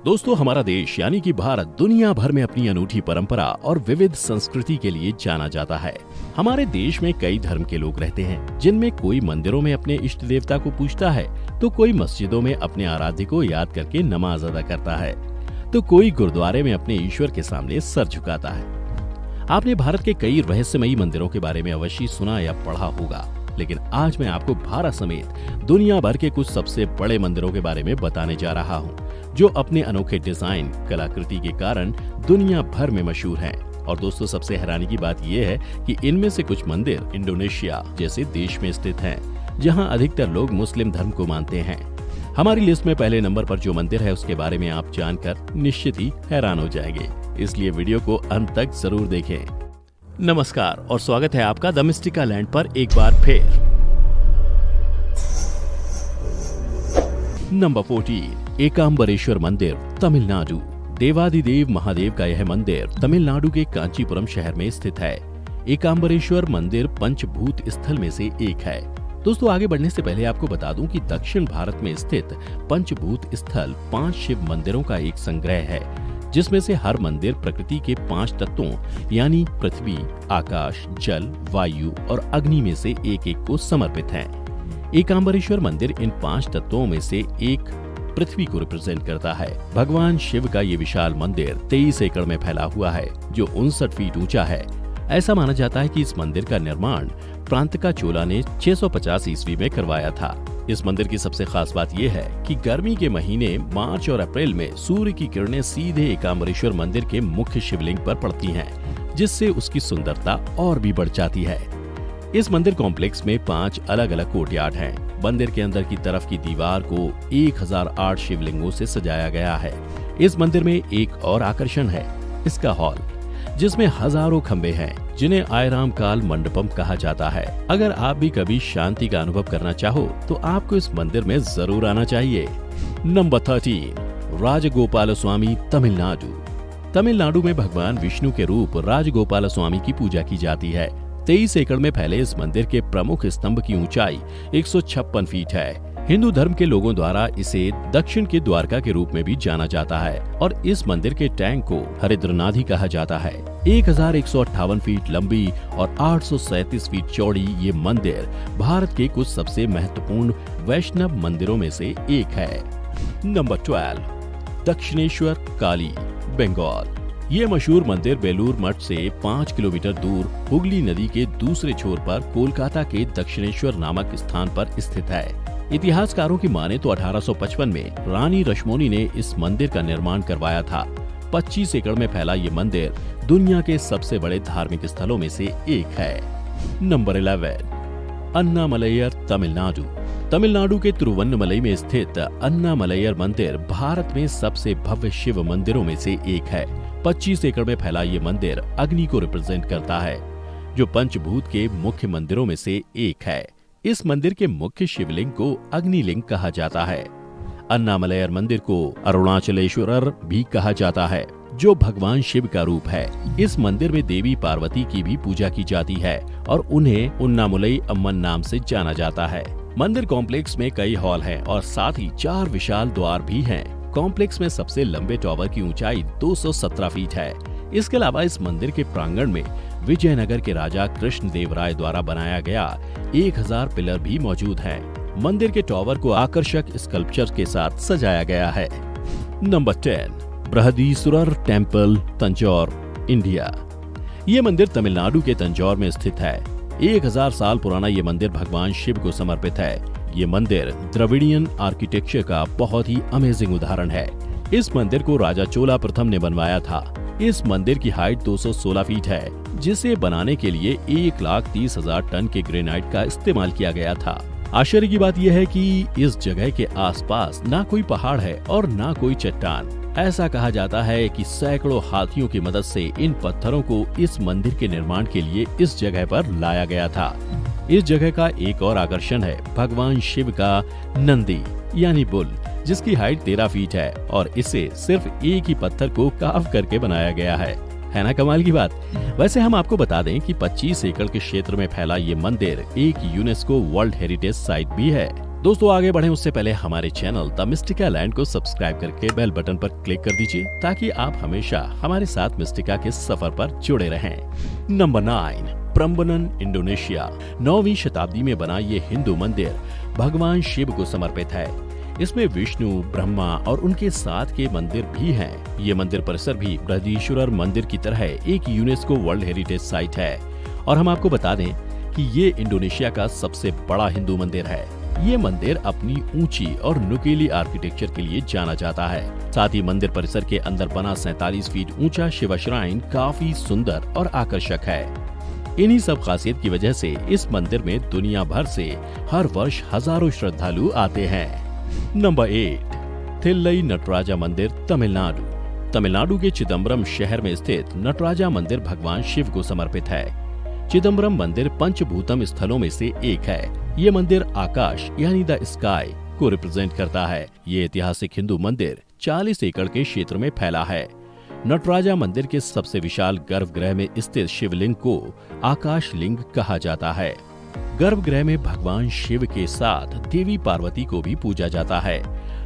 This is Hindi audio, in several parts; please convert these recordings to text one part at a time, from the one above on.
दोस्तों, हमारा देश यानी कि भारत दुनिया भर में अपनी अनूठी परंपरा और विविध संस्कृति के लिए जाना जाता है। हमारे देश में कई धर्म के लोग रहते हैं, जिनमें कोई मंदिरों में अपने इष्ट देवता को पूजता है, तो कोई मस्जिदों में अपने आराध्य को याद करके नमाज अदा करता है, तो कोई गुरुद्वारे में अपने ईश्वर के सामने सर झुकाता है। आपने भारत के कई रहस्यमयी मंदिरों के बारे में अवश्य सुना या पढ़ा होगा, लेकिन आज मैं आपको भारत समेत दुनिया भर के कुछ सबसे बड़े मंदिरों के बारे में बताने जा रहा हूँ, जो अपने अनोखे डिजाइन, कलाकृति के कारण दुनिया भर में मशहूर हैं। और दोस्तों, सबसे हैरानी की बात यह है कि इनमें से कुछ मंदिर इंडोनेशिया जैसे देश में स्थित हैं, जहां अधिकतर लोग मुस्लिम धर्म को मानते हैं। हमारी लिस्ट में पहले नंबर पर जो मंदिर है, उसके बारे में आप जानकर निश्चित ही हैरान हो जाएंगे, इसलिए वीडियो को अंत तक जरूर देखें। नमस्कार और स्वागत है आपका द मिस्टिका लैंड पर एक बार फिर। नंबर 14, एकाम्बरेश्वर मंदिर, तमिलनाडु। देवादिदेव महादेव का यह मंदिर तमिलनाडु के कांचीपुरम शहर में स्थित है। एकाम्बरेश्वर मंदिर पंचभूत स्थल में से एक है। दोस्तों, आगे बढ़ने से पहले आपको बता दूं कि दक्षिण भारत में स्थित पंचभूत स्थल 5 शिव मंदिरों का एक संग्रह है, जिसमें से हर मंदिर प्रकृति के 5 तत्वों यानी पृथ्वी, आकाश, जल, वायु और अग्नि में से एक को समर्पित है। एकाम्बरेश्वर मंदिर इन 5 तत्वों में से एक पृथ्वी को रिप्रेजेंट करता है। भगवान शिव का ये विशाल मंदिर 23 एकड़ में फैला हुआ है, जो 59 फीट ऊंचा है। ऐसा माना जाता है कि इस मंदिर का निर्माण प्रांतका चोला ने 650 ईस्वी में करवाया था। इस मंदिर की सबसे खास बात यह है कि गर्मी के महीने मार्च और अप्रैल में सूर्य की किरणें सीधे एकाम्बरेश्वर मंदिर के मुख्य शिवलिंग पर पड़ती हैं, जिससे उसकी सुंदरता और भी बढ़ जाती है। इस मंदिर कॉम्प्लेक्स में 5 अलग अलग कोर्टयार्ड हैं। मंदिर के अंदर की तरफ की दीवार को 1008 शिवलिंगों से सजाया गया है। इस मंदिर में एक और आकर्षण है इसका हॉल, जिसमें हजारों खंबे हैं, जिन्हें आयराम काल मंडपम कहा जाता है। अगर आप भी कभी शांति का अनुभव करना चाहो तो आपको इस मंदिर में जरूर आना चाहिए। नंबर 13, राजगोपाल स्वामी, तमिलनाडु। तमिलनाडु में भगवान विष्णु के रूप राजगोपाल स्वामी की पूजा की जाती है। 23 एकड़ में फैले इस मंदिर के प्रमुख स्तंभ की ऊंचाई 156 फीट है। हिंदू धर्म के लोगों द्वारा इसे दक्षिण के द्वारका के रूप में भी जाना जाता है और इस मंदिर के टैंक को हरिद्रनाथी कहा जाता है। 1158 फीट लंबी और 837 फीट चौड़ी ये मंदिर भारत के कुछ सबसे महत्वपूर्ण वैष्णव मंदिरों में से एक है। नंबर 12, दक्षिणेश्वर काली, बंगाल। ये मशहूर मंदिर बेलूर मठ से 5 किलोमीटर दूर हुगली नदी के दूसरे छोर पर कोलकाता के दक्षिणेश्वर नामक स्थान पर स्थित है। इतिहासकारों की माने तो 1855 में रानी रश्मोनी ने इस मंदिर का निर्माण करवाया था। 25 एकड़ में फैला ये मंदिर दुनिया के सबसे बड़े धार्मिक स्थलों में से एक है। नंबर 11, अन्नामलैयर, तमिलनाडु। तमिलनाडु के तिरुवन्नमलई में स्थित अन्नामलैयर मंदिर भारत में सबसे भव्य शिव मंदिरों में से एक है। 25 एकड़ में फैला ये मंदिर अग्नि को रिप्रेजेंट करता है, जो पंचभूत के मुख्य मंदिरों में से एक है। इस मंदिर के मुख्य शिवलिंग को अग्निलिंग कहा जाता है। अन्नामलैयर मंदिर को अरुणाचलेश्वरर भी कहा जाता है, जो भगवान शिव का रूप है। इस मंदिर में देवी पार्वती की भी पूजा की जाती है और उन्हें उन्नामुलई अम्मन नाम से जाना जाता है। मंदिर कॉम्प्लेक्स में कई हॉल हैं और साथ ही 4 विशाल द्वार भी हैं। कॉम्प्लेक्स में सबसे लंबे टॉवर की ऊंचाई 217 फीट है। इसके अलावा इस मंदिर के प्रांगण में विजयनगर के राजा कृष्ण देव राय द्वारा बनाया गया 1000 पिलर भी मौजूद हैं। मंदिर के टॉवर को आकर्षक स्कल्पचर के साथ सजाया गया है। Number 10, Brihadeeswarar temple, Tanjore, India. ये मंदिर तमिलनाडु के तंजौर में स्थित है। 1000 साल पुराना ये मंदिर भगवान शिव को समर्पित है। ये मंदिर द्रविडियन आर्किटेक्चर का बहुत ही अमेजिंग उदाहरण है। इस मंदिर को राजा चोला प्रथम ने बनवाया था। इस मंदिर की हाइट 216 फीट है, जिसे बनाने के लिए 1,30,000 टन के ग्रेनाइट का इस्तेमाल किया गया था। आश्चर्य की बात यह है कि इस जगह के आसपास ना कोई पहाड़ है और ना कोई चट्टान। ऐसा कहा जाता है कि सैकड़ों हाथियों की मदद से इन पत्थरों को इस मंदिर के निर्माण के लिए इस जगह पर लाया गया था। इस जगह का एक और आकर्षण है भगवान शिव का नंदी यानी बुल, जिसकी हाइट 13 फीट है और इसे सिर्फ एक ही पत्थर को कार्व करके बनाया गया है ना कमाल की बात। वैसे हम आपको बता दें कि 25 एकड़ के क्षेत्र में फैला ये मंदिर एक यूनेस्को वर्ल्ड हेरिटेज साइट भी है। दोस्तों आगे बढ़े उससे पहले हमारे चैनल द मिस्टिका लैंड को सब्सक्राइब करके बेल बटन पर क्लिक कर दीजिए ताकि आप हमेशा हमारे साथ मिस्टिका के सफर पर जुड़े रहें। Number 9, Prambanan, Indonesia. 9वीं शताब्दी में बना ये हिंदू मंदिर भगवान शिव को समर्पित है। इसमें विष्णु, ब्रह्मा और उनके साथ के मंदिर भी हैं। ये मंदिर परिसर भी बृहदीश्वरर मंदिर की तरह एक यूनेस्को वर्ल्ड हेरिटेज साइट है। और हम आपको बता दें कि ये इंडोनेशिया का सबसे बड़ा हिंदू मंदिर है। ये मंदिर अपनी ऊंची और नुकीली आर्किटेक्चर के लिए जाना जाता है। साथ ही मंदिर परिसर के अंदर बना 47 फीट ऊंचा शिव श्राइन काफी सुंदर और आकर्षक है। इन्हीं सब खासियत की वजह से इस मंदिर में दुनिया भर से हर वर्ष हजारों श्रद्धालु आते हैं। नंबर 8, थिल्लई नटराजा मंदिर, तमिलनाडु। तमिलनाडु के चिदम्बरम शहर में स्थित नटराजा मंदिर भगवान शिव को समर्पित है। चिदम्बरम मंदिर पंचभूतम स्थलों में से एक है। ये मंदिर आकाश यानी द स्काई को रिप्रेजेंट करता है। ये ऐतिहासिक हिंदू मंदिर 40 एकड़ के क्षेत्र में फैला है। नटराजा मंदिर के सबसे विशाल गर्भगृह में स्थित शिवलिंग को आकाश लिंग कहा जाता है। गर्भगृह में भगवान शिव के साथ देवी पार्वती को भी पूजा जाता है।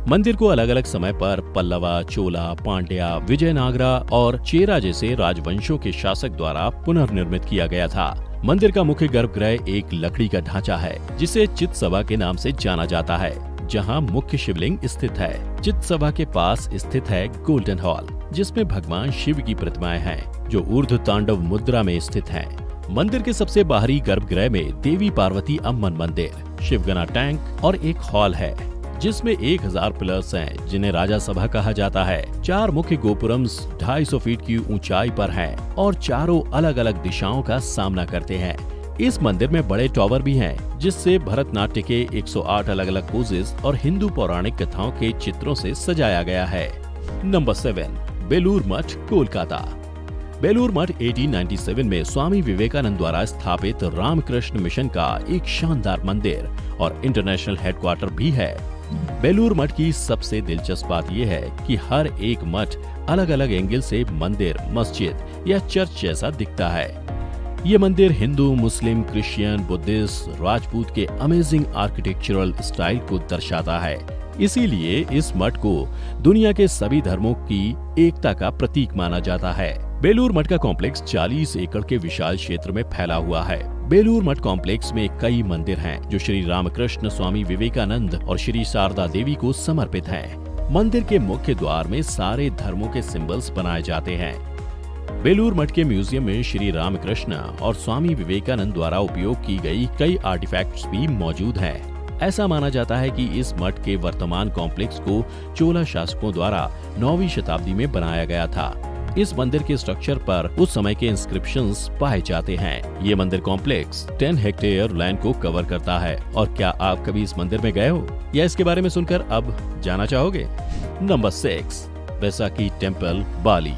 मंदिर को अलग अलग समय पर पल्लवा, चोला, पांड्या, विजयनागरा और चेरा जैसे राजवंशों के शासक द्वारा पुनर्निर्मित किया गया था। मंदिर का मुख्य गर्भगृह एक लकड़ी का ढांचा है जिसे चित्सभा के नाम से जाना जाता है, जहां मुख्य शिवलिंग स्थित है। चित्सभा के पास स्थित है गोल्डन हॉल, जिसमें भगवान शिव की प्रतिमाएं हैं जो ऊर्ध्व तांडव मुद्रा में स्थित हैं। मंदिर के सबसे बाहरी गर्भगृह में देवी पार्वती अम्मन मंदिर, शिवगना टैंक और एक हॉल है जिसमें 1000 पिलर्स हैं जिन्हें राजा सभा कहा जाता है। 4 मुख्य गोपुरम्स 250 फीट की ऊंचाई पर हैं और चारों अलग अलग दिशाओं का सामना करते हैं। इस मंदिर में बड़े टॉवर भी हैं जिससे भरतनाट्य के 108 अलग अलग पोजेस और हिंदू पौराणिक कथाओं के चित्रों से सजाया गया है। नंबर 7, बेलूर मठ, कोलकाता। बेलूर मठ 1897 में स्वामी विवेकानंद द्वारा स्थापित रामकृष्ण मिशन का एक शानदार मंदिर और इंटरनेशनल हेडक्वार्टर भी है। बेलूर मठ की सबसे दिलचस्प बात यह है कि हर एक मठ अलग अलग एंगल से मंदिर, मस्जिद या चर्च जैसा दिखता है। ये मंदिर हिंदू, मुस्लिम, क्रिश्चियन, बुद्धिस्ट, राजपूत के अमेजिंग आर्किटेक्चरल स्टाइल को दर्शाता है। इसीलिए इस मठ को दुनिया के सभी धर्मों की एकता का प्रतीक माना जाता है। बेलूर मठ का कॉम्प्लेक्स 40 एकड़ के विशाल क्षेत्र में फैला हुआ है। बेलूर मठ कॉम्प्लेक्स में कई मंदिर हैं जो श्री रामकृष्ण, स्वामी विवेकानंद और श्री शारदा देवी को समर्पित हैं। मंदिर के मुख्य द्वार में सारे धर्मों के सिंबल्स बनाए जाते हैं। बेलूर मठ के म्यूजियम में श्री रामकृष्ण और स्वामी विवेकानंद द्वारा उपयोग की गई कई आर्टिफैक्ट्स भी मौजूद हैं। ऐसा माना जाता है कि इस मठ के वर्तमान कॉम्प्लेक्स को चोला शासकों द्वारा 9वीं शताब्दी में बनाया गया था। इस मंदिर के स्ट्रक्चर पर उस समय के इंस्क्रिप्शंस पाए जाते हैं। ये मंदिर कॉम्प्लेक्स 10 हेक्टेयर लैंड को कवर करता है। और क्या आप कभी इस मंदिर में गए हो या इसके बारे में सुनकर अब जाना चाहोगे? नंबर 6, बैसाखी टेम्पल, बाली।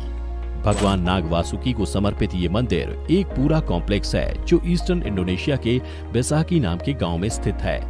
भगवान नाग वासुकी को समर्पित ये मंदिर एक पूरा कॉम्प्लेक्स है जो ईस्टर्न इंडोनेशिया के बैसाखी नाम के गाँव में स्थित है।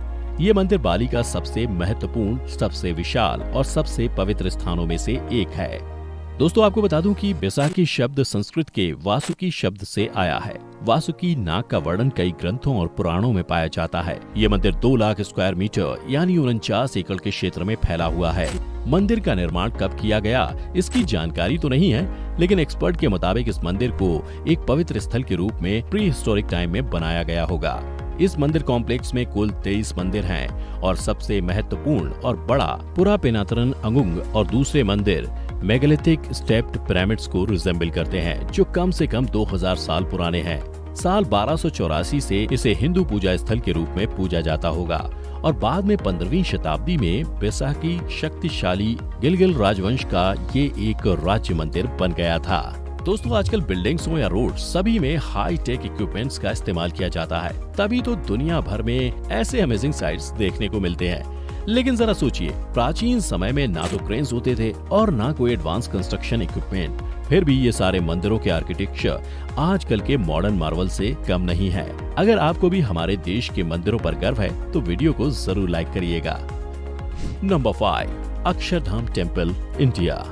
ये मंदिर बाली का सबसे महत्वपूर्ण, सबसे विशाल और सबसे पवित्र स्थानों में से एक है। दोस्तों आपको बता दूं कि बैसाखी शब्द संस्कृत के वासुकी शब्द से आया है। वासुकी नाग का वर्णन कई ग्रंथों और पुराणों में पाया जाता है। ये मंदिर 2 लाख स्क्वायर मीटर यानी 49 एकड़ के क्षेत्र में फैला हुआ है। मंदिर का निर्माण कब किया गया इसकी जानकारी तो नहीं है, लेकिन एक्सपर्ट के मुताबिक इस मंदिर को एक पवित्र स्थल के रूप में प्री हिस्टोरिक टाइम में बनाया गया होगा। इस मंदिर कॉम्प्लेक्स में कुल 23 मंदिर हैं और सबसे महत्वपूर्ण और बड़ा पुरापेनातरन अंगुंग और दूसरे मंदिर मेगालिथिक स्टेप्ड पिरामिड्स को रिजेंबल करते हैं जो कम से कम 2000 साल पुराने हैं। साल 1284 से इसे हिंदू पूजा स्थल के रूप में पूजा जाता होगा और बाद में 15वीं शताब्दी में बैसाखी शक्तिशाली गिलगिल राजवंश का ये एक राज्य मंदिर बन गया था। दोस्तों आजकल बिल्डिंग्स हो या रोड सभी में हाई टेक इक्विपमेंट्स का इस्तेमाल किया जाता है, तभी तो दुनिया भर में ऐसे अमेजिंग साइट्स देखने को मिलते हैं। लेकिन जरा सोचिए, प्राचीन समय में ना तो क्रेन्स होते थे और ना कोई एडवांस कंस्ट्रक्शन इक्विपमेंट, फिर भी ये सारे मंदिरों के आर्किटेक्चर आजकल के मॉडर्न मार्वल से कम नहीं है। अगर आपको भी हमारे देश के मंदिरों पर गर्व है तो वीडियो को जरूर लाइक करिएगा। Number 5, Akshardham temple, India.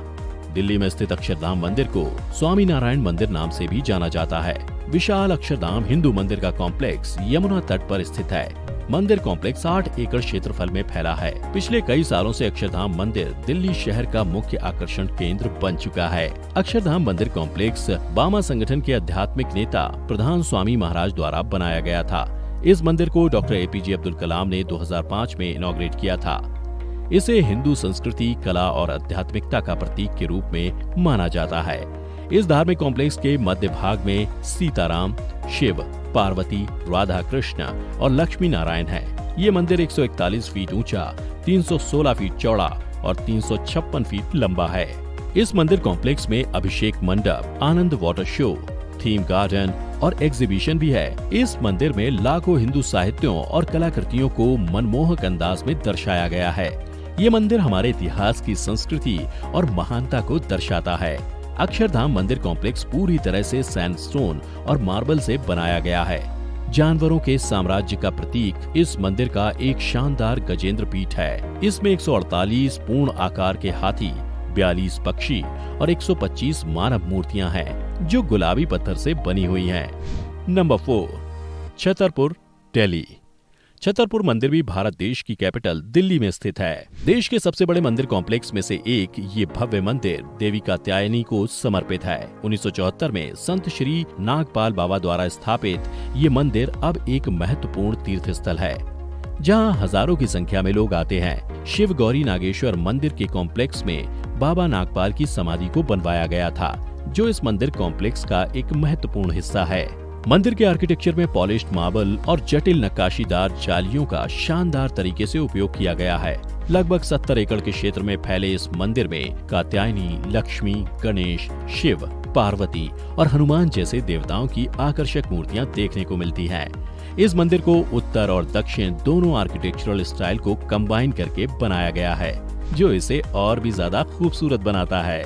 Delhi में स्थित अक्षरधाम मंदिर को स्वामी नारायण मंदिर नाम से भी जाना जाता है। विशाल अक्षरधाम हिंदू मंदिर का कॉम्प्लेक्स यमुना तट पर स्थित है। मंदिर कॉम्प्लेक्स 8 एकड़ क्षेत्रफल में फैला है। पिछले कई सालों से अक्षरधाम मंदिर दिल्ली शहर का मुख्य आकर्षण केंद्र बन चुका है। अक्षरधाम मंदिर कॉम्प्लेक्स बामा संगठन के आध्यात्मिक नेता प्रधान स्वामी महाराज द्वारा बनाया गया था। इस मंदिर को डॉक्टर APJ अब्दुल कलाम ने 2005 में इनॉग्रेट किया था। इसे हिंदू संस्कृति, कला और आध्यात्मिकता का प्रतीक के रूप में माना जाता है। इस धार्मिक कॉम्प्लेक्स के मध्य भाग में सीताराम, शिव, पार्वती, राधा कृष्ण और लक्ष्मी नारायण है। ये मंदिर 141 फीट ऊंचा, 316 फीट चौड़ा और 356 फीट लंबा है। इस मंदिर कॉम्प्लेक्स में अभिषेक मंडप, आनंद वाटर शो, थीम गार्डन और एग्जीबिशन भी है। इस मंदिर में लाखों हिंदू साहित्यों और कलाकृतियों को मनमोहक अंदाज में दर्शाया गया है। ये मंदिर हमारे इतिहास की संस्कृति और महानता को दर्शाता है। अक्षरधाम मंदिर कॉम्प्लेक्स पूरी तरह से सैंडस्टोन और मार्बल से बनाया गया है। जानवरों के साम्राज्य का प्रतीक इस मंदिर का एक शानदार गजेंद्र पीठ है। इसमें 148 पूर्ण आकार के हाथी, 42 पक्षी और 125 मानव मूर्तियां हैं, जो गुलाबी पत्थर से बनी हुई हैं। नंबर 4, छतरपुर, दिल्ली। छतरपुर मंदिर भी भारत देश की कैपिटल दिल्ली में स्थित है। देश के सबसे बड़े मंदिर कॉम्प्लेक्स में से एक ये भव्य मंदिर देवी कात्यायनी को समर्पित है। 1974 में संत श्री नागपाल बाबा द्वारा स्थापित ये मंदिर अब एक महत्वपूर्ण तीर्थ स्थल है, जहां हजारों की संख्या में लोग आते हैं। शिव गौरी नागेश्वर मंदिर के कॉम्प्लेक्स में बाबा नागपाल की समाधि को बनवाया गया था, जो इस मंदिर कॉम्प्लेक्स का एक महत्वपूर्ण हिस्सा है। मंदिर के आर्किटेक्चर में पॉलिश्ड मार्बल और जटिल नक्काशीदार जालियों का शानदार तरीके से उपयोग किया गया है। लगभग 70 एकड़ के क्षेत्र में फैले इस मंदिर में कात्यायनी, लक्ष्मी, गणेश, शिव, पार्वती और हनुमान जैसे देवताओं की आकर्षक मूर्तियां देखने को मिलती हैं। इस मंदिर को उत्तर और दक्षिण दोनों आर्किटेक्चरल स्टाइल को कंबाइन करके बनाया गया है, जो इसे और भी ज्यादा खूबसूरत बनाता है।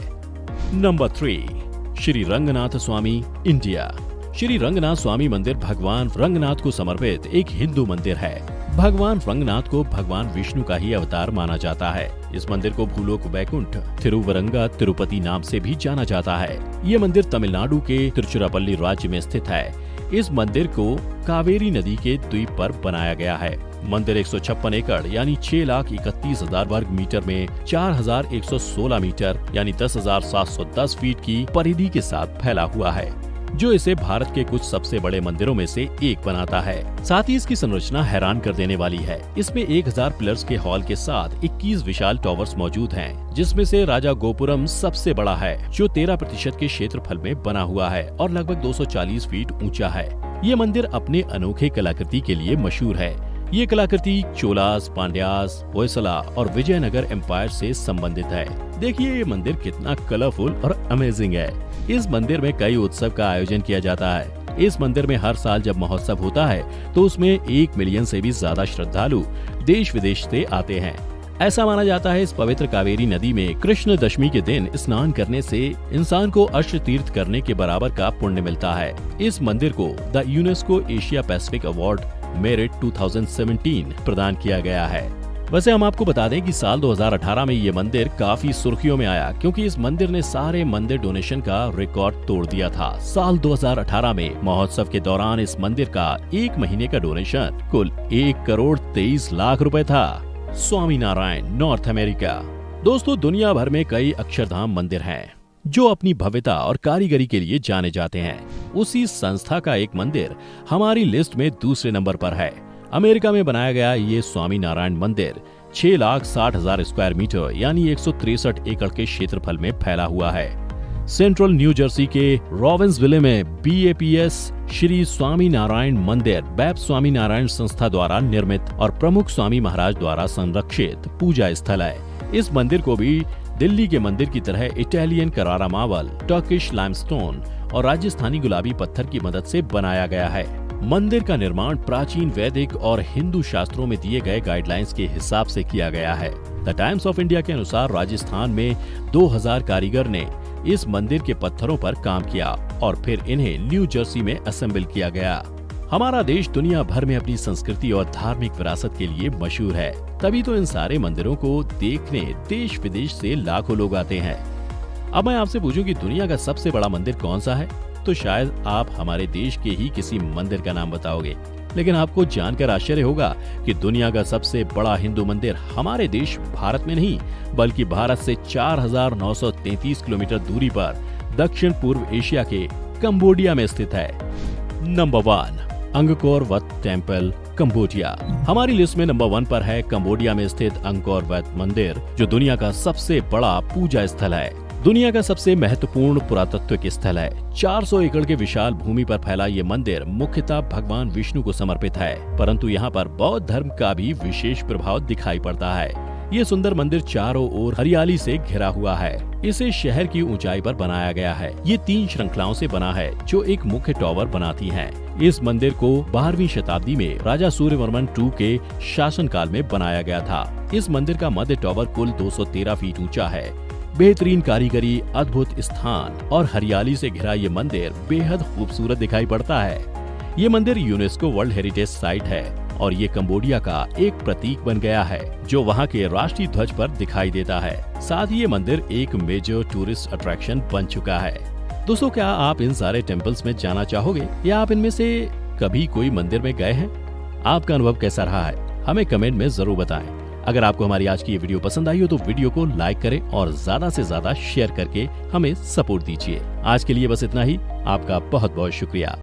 नंबर 3, श्री रंगनाथ स्वामी, इंडिया। श्री रंगनाथ स्वामी मंदिर भगवान रंगनाथ को समर्पित एक हिंदू मंदिर है। भगवान रंगनाथ को भगवान विष्णु का ही अवतार माना जाता है। इस मंदिर को भूलोक वैकुंठ थिरुवरंगा तिरुपति नाम से भी जाना जाता है। ये मंदिर तमिलनाडु के तिरुचिरापल्ली राज्य में स्थित है। इस मंदिर को कावेरी नदी के द्वीप पर बनाया गया है। मंदिर 156 एकड़ यानी 6,31,000 वर्ग मीटर में 4,116 मीटर यानी 10,710 फीट की परिधि के साथ फैला हुआ है, जो इसे भारत के कुछ सबसे बड़े मंदिरों में से एक बनाता है। साथ ही इसकी संरचना हैरान कर देने वाली है। इसमें 1000 पिलर्स के हॉल के साथ 21 विशाल टॉवर्स मौजूद हैं, जिसमें से राजा गोपुरम सबसे बड़ा है, जो 13% के क्षेत्रफल में बना हुआ है और लगभग 240 फीट ऊंचा है। ये मंदिर अपने अनोखे कलाकृति के लिए मशहूर है। ये कलाकृति चोलास, पांड्यास, होयसला और विजयनगर एम्पायर से संबंधित है। देखिए ये मंदिर कितना कलरफुल और अमेजिंग है। इस मंदिर में कई उत्सव का आयोजन किया जाता है। इस मंदिर में हर साल जब महोत्सव होता है तो उसमें 1 मिलियन से भी ज्यादा श्रद्धालु देश विदेश से आते हैं। ऐसा माना जाता है इस पवित्र कावेरी नदी में कृष्ण दशमी के दिन स्नान करने से इंसान को अष्ट तीर्थ करने के बराबर का पुण्य मिलता है। इस मंदिर को the UNESCO Asia Pacific award merit 2017 प्रदान किया गया है। वैसे हम आपको बता दें कि साल 2018 में ये मंदिर काफी सुर्खियों में आया, क्योंकि इस मंदिर ने सारे मंदिर डोनेशन का रिकॉर्ड तोड़ दिया था। साल 2018 में महोत्सव के दौरान इस मंदिर का 1 महीने का डोनेशन कुल 1,23,00,000 रुपए था। Swami Narayan, north America. दोस्तों, दुनिया भर में कई अक्षरधाम मंदिर हैं जो अपनी भव्यता और कारीगरी के लिए जाने जाते हैं। उसी संस्था का एक मंदिर हमारी लिस्ट में दूसरे नंबर पर है। अमेरिका में बनाया गया ये स्वामी नारायण मंदिर 6,60,000 स्क्वायर मीटर यानी 163 एकड़ के क्षेत्रफल में फैला हुआ है। सेंट्रल न्यू जर्सी के रॉबिन्सविले में BAPS श्री स्वामी नारायण मंदिर बैप स्वामी नारायण संस्था द्वारा निर्मित और प्रमुख स्वामी महाराज द्वारा संरक्षित पूजा स्थल है। इस मंदिर को भी दिल्ली के मंदिर की तरह इटालियन करारा मार्बल, टर्किश लाइमस्टोन और राजस्थानी गुलाबी पत्थर की मदद से बनाया गया है। मंदिर का निर्माण प्राचीन वैदिक और हिंदू शास्त्रों में दिए गए गाइडलाइंस के हिसाब से किया गया है। द टाइम्स ऑफ इंडिया के अनुसार राजस्थान में 2000 कारीगर ने इस मंदिर के पत्थरों पर काम किया और फिर इन्हें न्यू जर्सी में असेंबल किया गया। हमारा देश दुनिया भर में अपनी संस्कृति और धार्मिक विरासत के लिए मशहूर है, तभी तो इन सारे मंदिरों को देखने देश विदेश से लाखों लोग आते हैं। अब मैं आपसे पूछूं कि दुनिया का सबसे बड़ा मंदिर कौन सा है, तो शायद आप हमारे देश के ही किसी मंदिर का नाम बताओगे। लेकिन आपको जानकर आश्चर्य होगा कि दुनिया का सबसे बड़ा हिंदू मंदिर हमारे देश भारत में नहीं, बल्कि भारत से 4,933 किलोमीटर दूरी पर दक्षिण पूर्व एशिया के कंबोडिया में स्थित है। नंबर 1, अंगकोर वत टेम्पल, कंबोडिया। हमारी लिस्ट में नंबर 1 पर है कंबोडिया में स्थित अंगकोर वत मंदिर, जो दुनिया का सबसे बड़ा पूजा स्थल है। दुनिया का सबसे महत्वपूर्ण पुरातत्विक स्थल है। 400 एकड़ के विशाल भूमि पर फैला ये मंदिर मुख्यतः भगवान विष्णु को समर्पित है, परंतु यहाँ पर बौद्ध धर्म का भी विशेष प्रभाव दिखाई पड़ता है। ये सुंदर मंदिर चारों ओर हरियाली से घिरा हुआ है। इसे शहर की ऊंचाई पर बनाया गया है। ये 3 श्रृंखलाओं से बना है, जो एक मुख्य टॉवर बनाती हैं। इस मंदिर को 12वीं शताब्दी में राजा सूर्यवर्मन II के शासनकाल में बनाया गया था। इस मंदिर का मध्य टॉवर कुल 213 फीट ऊंचा है। बेहतरीन कारीगरी, अद्भुत स्थान और हरियाली से घिरा ये मंदिर बेहद खूबसूरत दिखाई पड़ता है। ये मंदिर यूनेस्को वर्ल्ड हेरिटेज साइट है और ये कंबोडिया का एक प्रतीक बन गया है, जो वहाँ के राष्ट्रीय ध्वज पर दिखाई देता है। साथ ही ये मंदिर एक मेजर टूरिस्ट अट्रैक्शन बन चुका है। दोस्तों, क्या आप इन सारे टेम्पल्स में जाना चाहोगे या आप इनमें से कभी कोई मंदिर में गए हैं? आपका अनुभव कैसा रहा है, हमें कमेंट में जरूर बताएं। अगर आपको हमारी आज की ये वीडियो पसंद आई हो तो वीडियो को लाइक करें और ज्यादा से ज्यादा शेयर करके हमें सपोर्ट दीजिए। आज के लिए बस इतना ही। आपका बहुत बहुत शुक्रिया।